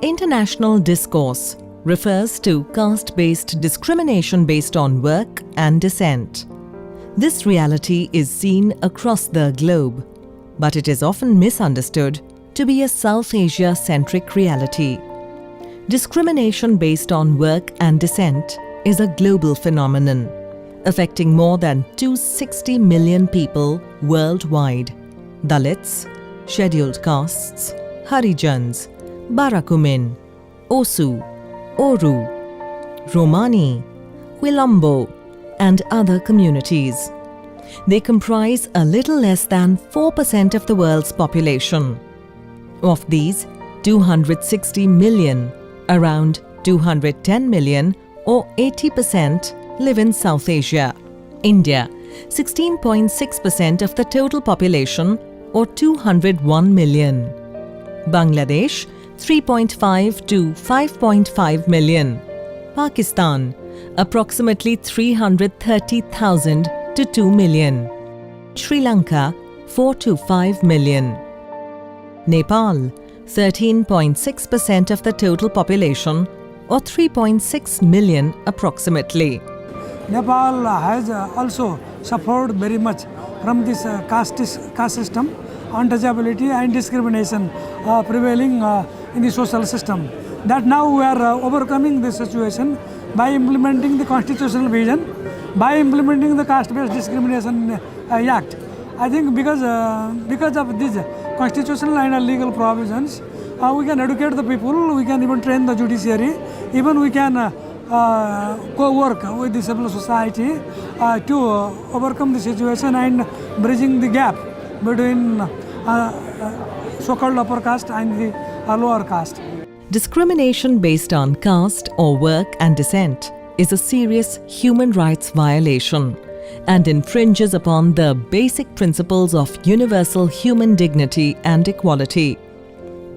International discourse refers to caste-based discrimination based on work and descent. This reality is seen across the globe, but it is often misunderstood to be a South Asia-centric reality. Discrimination based on work and descent is a global phenomenon, affecting more than 260 million people worldwide. Dalits, scheduled castes, Harijans, Barakumin, Osu, Oru, Romani, Quilombo, and other communities. They comprise a little less than 4% of the world's population. Of these, 260 million, around 210 million or 80% live in South Asia. India, 16.6% of the total population or 201 million. Bangladesh, 3.5 to 5.5 million. Pakistan, approximately 330,000 to 2 million. Sri Lanka, 4 to 5 million. Nepal, 13.6% of the total population or 3.6 million approximately. Nepal has also suffered very much from this caste system, untouchability and discrimination prevailing in the social system. That now we are overcoming this situation by implementing the constitutional vision, by implementing the caste-based discrimination act. I think because of these constitutional and legal provisions, we can educate the people, we can even train the judiciary, even we can co-work with the civil society to overcome the situation and bridging the gap between so-called upper caste and the lower caste. Discrimination based on caste or work and descent is a serious human rights violation and infringes upon the basic principles of universal human dignity and equality,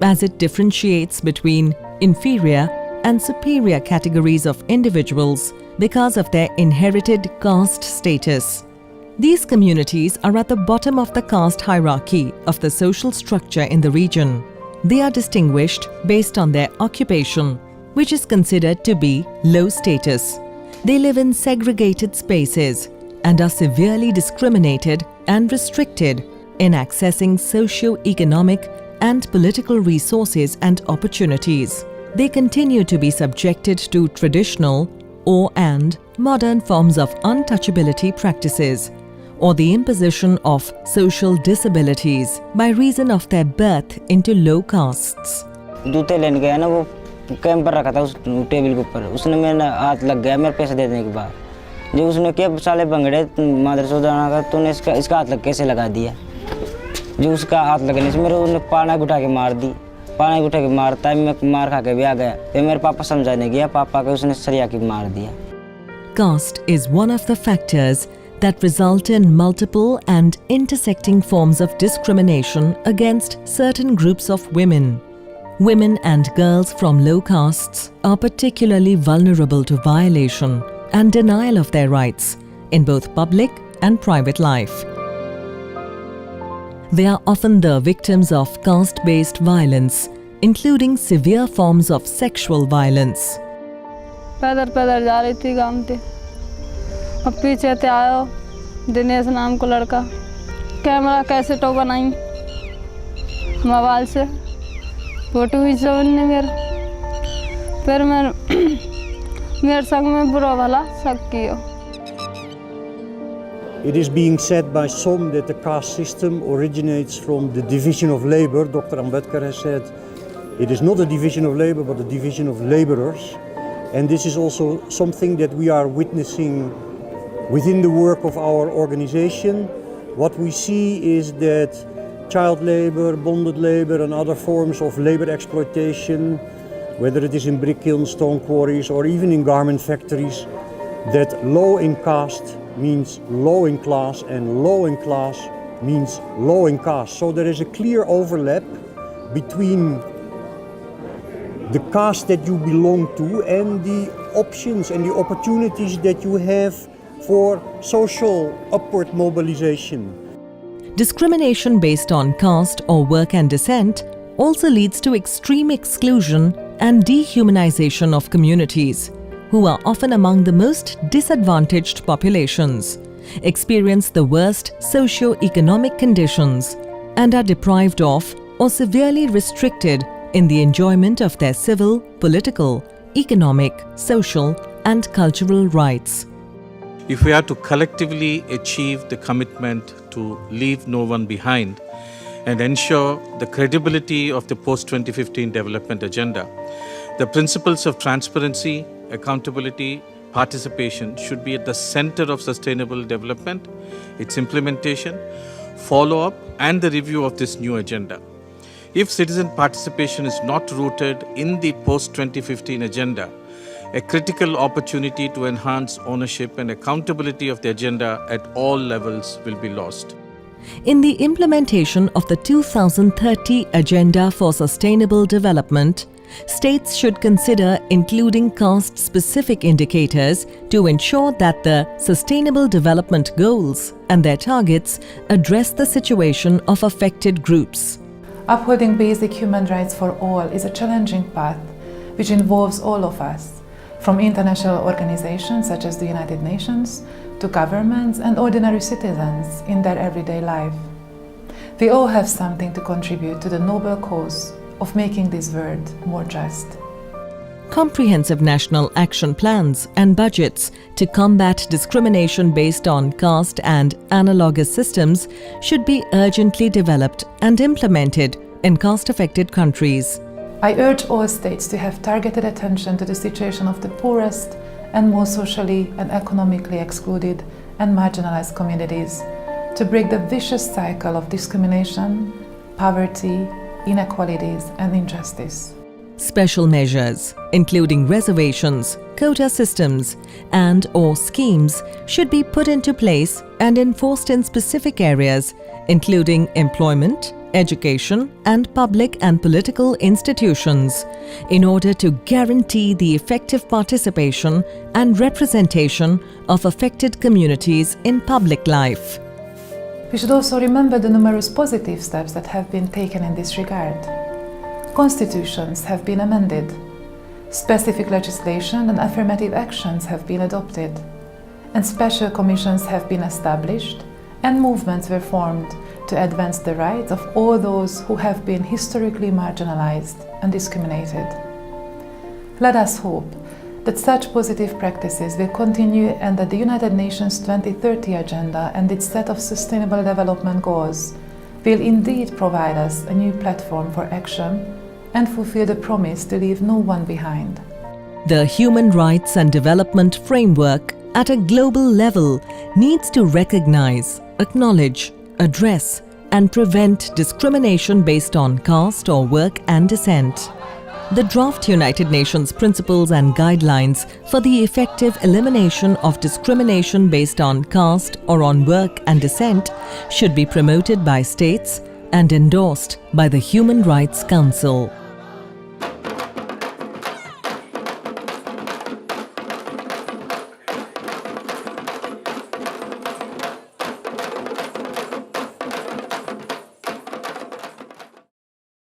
as it differentiates between inferior and superior categories of individuals because of their inherited caste status. These communities are at the bottom of the caste hierarchy of the social structure in the region. They are distinguished based on their occupation, which is considered to be low status. They live in segregated spaces and are severely discriminated and restricted in accessing socio-economic and political resources and opportunities. They continue to be subjected to traditional and modern forms of untouchability practices or the imposition of social disabilities by reason of their birth into low castes. जूते लेने गया ना, वो camp पर रखा था उस table के ऊपर, उसने मेरा हाथ लग गया मेरे पैसे देने के बाद। जो उसने क्या साले भंगड़े मदरसा जाना का, तूने इसका हाथ लग कैसे लगा दिया? जो उसका हाथ लगने से मेरे उसने पाना उठा के मार दी, पाना उठा के मारता है, मैं मार खा के भी आ गया। फिर मेरे पापा समझाने गया, पापा को उसने सरिया की मार दिया। Caste is one of the factors that result in multiple and intersecting forms of discrimination against certain groups of women. Women and girls from low castes are particularly vulnerable to violation and denial of their rights in both public and private life. They are often the victims of caste-based violence, including severe forms of sexual violence. पैदल जा रही थी गांव से, अब पीछे से आयो दिनेश नाम को लड़का, कैमरा कैसेटो बनाई, मोबाइल से फोटो खींचने मेरे, फिर मेरे संग में बुरा भला शक किया। It is being said by some that the caste system originates from the division of labor. Dr. Ambedkar has said it is not a division of labor but a division of laborers. And this is also something that we are witnessing within the work of our organization. What we see is that child labor, bonded labor and other forms of labor exploitation, whether it is in brick kilns, stone quarries or even in garment factories, that low in caste means low in class and low in class means low in caste. So there is a clear overlap between the caste that you belong to and the options and the opportunities that you have for social upward mobilization. Discrimination based on caste or work and descent also leads to extreme exclusion and dehumanization of communities, who are often among the most disadvantaged populations, experience the worst socio-economic conditions, and are deprived of or severely restricted in the enjoyment of their civil, political, economic, social, and cultural rights. If we are to collectively achieve the commitment to leave no one behind and ensure the credibility of the post-2015 development agenda, the principles of transparency, accountability, participation should be at the center of sustainable development, its implementation, follow-up, and the review of this new agenda. If citizen participation is not rooted in the post-2015 agenda, a critical opportunity to enhance ownership and accountability of the agenda at all levels will be lost. In the implementation of the 2030 Agenda for Sustainable Development, states should consider including caste-specific indicators to ensure that the Sustainable Development Goals and their targets address the situation of affected groups. Upholding basic human rights for all is a challenging path which involves all of us, from international organizations such as the United Nations to governments and ordinary citizens in their everyday life. We all have something to contribute to the noble cause of making this world more just. Comprehensive national action plans and budgets to combat discrimination based on caste and analogous systems should be urgently developed and implemented in caste-affected countries. I urge all states to have targeted attention to the situation of the poorest and most socially and economically excluded and marginalized communities to break the vicious cycle of discrimination, poverty, inequalities, and injustice. Special measures, including reservations, quota systems, and/or schemes, should be put into place and enforced in specific areas, including employment, education, and public and political institutions, in order to guarantee the effective participation and representation of affected communities in public life. We should also remember the numerous positive steps that have been taken in this regard. Constitutions have been amended, specific legislation and affirmative actions have been adopted, and special commissions have been established, and movements were formed to advance the rights of all those who have been historically marginalized and discriminated. Let us hope that such positive practices will continue and that the United Nations 2030 Agenda and its set of Sustainable Development Goals will indeed provide us a new platform for action and fulfill the promise to leave no one behind. The human rights and development framework at a global level needs to recognize, acknowledge, address, and prevent discrimination based on caste or work and descent. The draft United Nations Principles and Guidelines for the effective elimination of discrimination based on caste or on work and descent should be promoted by states and endorsed by the Human Rights Council.